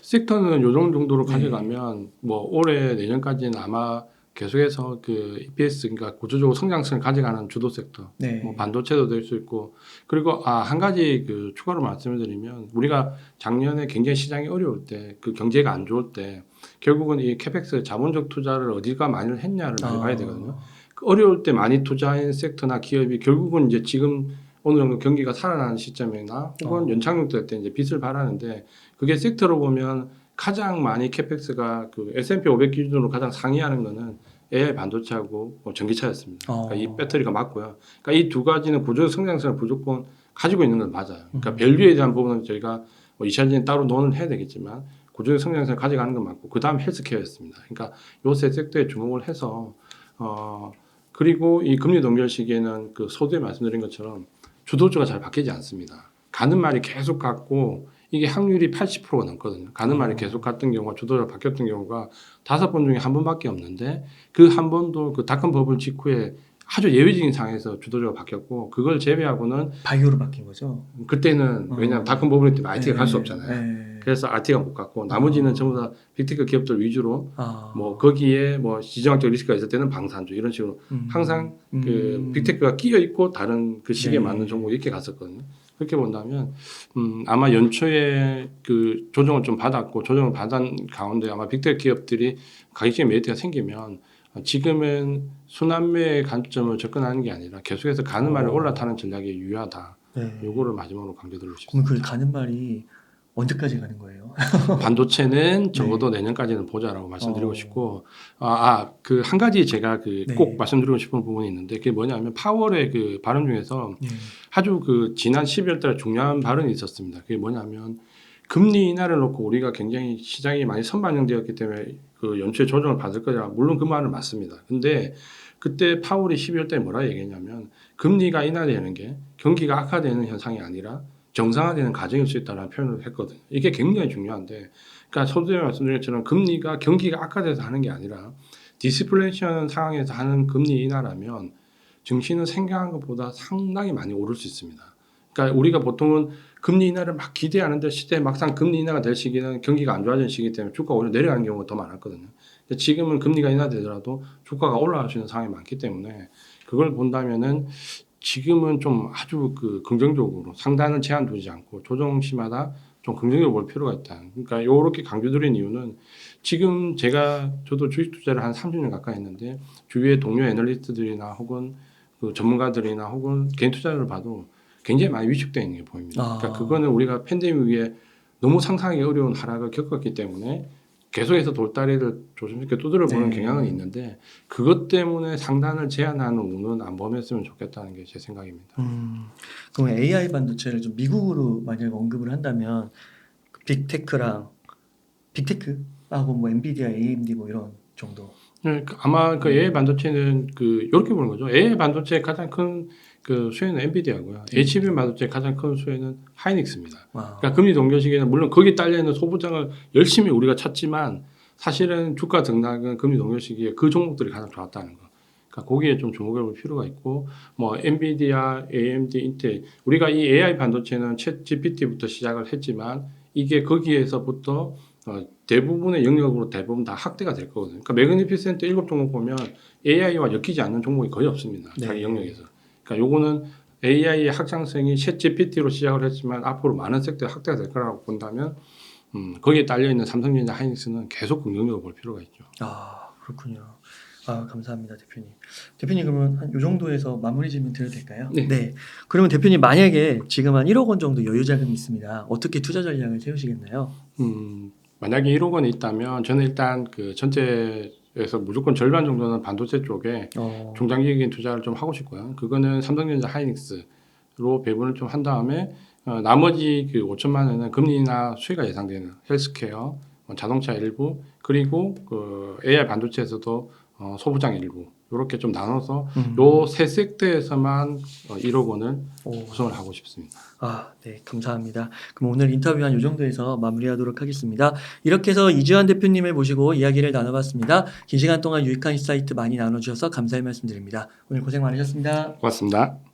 섹터는 요 정도로 네. 가져가면 뭐 올해 내년까지는 아마 계속해서 그 EPS 그러니까 구조적으로 성장성을 가져가는 주도 섹터, 네. 뭐 반도체도 될 수 있고 그리고 한 가지 그 추가로 말씀드리면 우리가 작년에 굉장히 시장이 어려울 때 그 경제가 안 좋을 때 결국은 이 캐펙스 자본적 투자를 어디가 많이 했냐를 많이 봐야 되거든요. 그 어려울 때 많이 투자한 섹터나 기업이 결국은 이제 지금 어느 정도 경기가 살아나는 시점이나 혹은 연착륙될 때 이제 빚을 발하는데 그게 섹터로 보면 가장 많이 캐펙스가 그 S&P 500 기준으로 가장 상위하는 거는 AI 반도체하고 전기차였습니다. 그러니까 이 배터리가 맞고요. 그러니까 이 두 가지는 구조적 성장성을 무조건 가지고 있는 건 맞아요. 그러니까 밸류에 대한 부분은 저희가 뭐 2차전에 따로 논의를 해야 되겠지만 구조적 성장성을 가져가는 건 맞고 그 다음 헬스케어였습니다. 그러니까 요 세 섹터에 주목을 해서 그리고 이 금리 동결 시기에는 그 소두에 말씀드린 것처럼 주도주가 잘 바뀌지 않습니다. 가는 말이 계속 갔고 이게 확률이 80%가 넘거든요. 가는 말이 계속 갔던 경우가 주도주가 바뀌었던 경우가 5번 중에 한 번밖에 없는데 그 한 번도 그 닷컴 버블 직후에 아주 예외적인 상황에서 주도적으로 바뀌었고 그걸 제외하고는 바이오로 바뀐 거죠. 그때는 왜냐하면 닷컴 버블 때문에 IT가 갈 수 네, 없잖아요. 네. 그래서 IT가 못 갔고 나머지는 전부 다 빅테크 기업들 위주로 아. 뭐 거기에 뭐 지정학적 리스크가 있을 때는 방산주 이런 식으로 항상 그 빅테크가 끼어 있고 다른 그 시기에 네. 맞는 종목 이렇게 갔었거든요. 그렇게 본다면 아마 연초에 그 조정을 좀 받았고 조정을 받은 가운데 아마 빅테크 기업들이 가격적인 메리트가 생기면 지금은 순환매의 관점을 접근하는 게 아니라 계속해서 가는 말을 올라타는 전략이 유효하다. 네. 요거를 마지막으로 강조드리고 그럼 싶습니다. 그 가는 말이 언제까지 가는 거예요? 반도체는 적어도 내년까지는 보자라고 말씀드리고 싶고, 그 한 가지 제가 그 네. 꼭 말씀드리고 싶은 부분이 있는데 그게 뭐냐면 파월의 그 발언 중에서 네. 아주 그 지난 12월달에 중요한 발언이 있었습니다. 그게 뭐냐면 금리 인하를 놓고 우리가 굉장히 시장이 많이 선반영되었기 때문에 그 연초에 조정을 받을 거라 물론 그 말은 맞습니다. 근데 그때 파월이 12월달에 뭐라 얘기했냐면 금리가 인하되는 게 경기가 악화되는 현상이 아니라 정상화되는 과정일 수 있다는 표현을 했거든요. 이게 굉장히 중요한데, 그러니까 서두에 말씀드린 것처럼 금리가 경기가 악화돼서 하는 게 아니라 디스플레이션 상황에서 하는 금리 인하라면 증시는 생각한 것보다 상당히 많이 오를 수 있습니다. 그러니까 우리가 보통은 금리 인하를 막 기대하는데 시대 막상 금리 인하가 될 시기는 경기가 안 좋아지는 시기 때문에 주가가 오히려 내려가는 경우가 더 많았거든요. 근데 지금은 금리가 인하되더라도 주가가 올라갈 수 있는 상황이 많기 때문에 그걸 본다면은 지금은 좀 아주 그 긍정적으로 상단은 제한 두지 않고 조정 시마다 좀 긍정적으로 볼 필요가 있다. 그러니까 요렇게 강조드린 이유는 지금 저도 주식 투자를 한 30년 가까이 했는데 주위의 동료 애널리스트들이나 혹은 그 전문가들이나 혹은 개인 투자자를 봐도 굉장히 많이 위축되어 있는 게 보입니다. 그러니까 그거는 우리가 팬데믹 위에 너무 상상하기 어려운 하락을 겪었기 때문에 계속해서 돌다리를 조심스럽게 두드려 보는 네. 경향은 있는데 그것 때문에 상단을 제한하는 운은 안 범했으면 좋겠다는 게 제 생각입니다. 그럼 AI 반도체를 좀 미국으로 만약 언급을 한다면 그 빅테크하고 뭐 엔비디아, AMD 뭐 이런 정도. 네, 아마 그 AI 반도체는 그 이렇게 보는 거죠. AI 반도체의 가장 큰 그 수혜는 엔비디아고요. HBM 반도체의 가장 큰 수혜는 하이닉스입니다. 그러니까 금리 동결 시기에는 물론 거기 딸려 있는 소부장을 열심히 우리가 찾지만 사실은 주가 등락은 금리 동결 시기에 그 종목들이 가장 좋았다는 거. 그러니까 거기에 좀 주목해 볼 필요가 있고 뭐 엔비디아, AMD, 인텔 우리가 이 AI 반도체는 챗 GPT부터 시작을 했지만 이게 거기에서부터 대부분의 영역으로 대부분 다 확대가 될 거거든요. 그러니까 매그니피센트 7 종목 보면 AI와 엮이지 않는 종목이 거의 없습니다. 네. 자기 영역에서. 그러니까 요거는 AI의 확장성이 챗 GPT로 시작을 했지만 앞으로 많은 섹터에 확대가 될 거라고 본다면 거기에 딸려 있는 삼성전자, 하이닉스는 계속 긍정적으로 볼 필요가 있죠. 그렇군요. 감사합니다, 대표님. 대표님 그러면 한 요 정도에서 마무리 질문 드려도 될까요? 네. 그러면 대표님 만약에 지금 한 1억 원 정도 여유 자금이 있습니다. 어떻게 투자 전략을 세우시겠나요? 만약에 1억 원이 있다면 저는 일단 그 전체에서 무조건 절반 정도는 반도체 쪽에 중장기적인 투자를 좀 하고 싶고요. 그거는 삼성전자, 하이닉스로 배분을 좀 한 다음에 나머지 그 5천만 원은 금리나 수혜가 예상되는 헬스케어, 자동차 일부 그리고 그 AI 반도체에서도 소부장 일부 이렇게 좀 나눠서 요 세 섹터에서만 1억 원을 구성을 하고 싶습니다. 네, 감사합니다. 그럼 오늘 인터뷰 한 요 정도에서 마무리하도록 하겠습니다. 이렇게 해서 이주환 대표님을 모시고 이야기를 나눠봤습니다. 긴 시간 동안 유익한 인사이트 많이 나눠주셔서 감사의 말씀드립니다. 오늘 고생 많으셨습니다. 고맙습니다.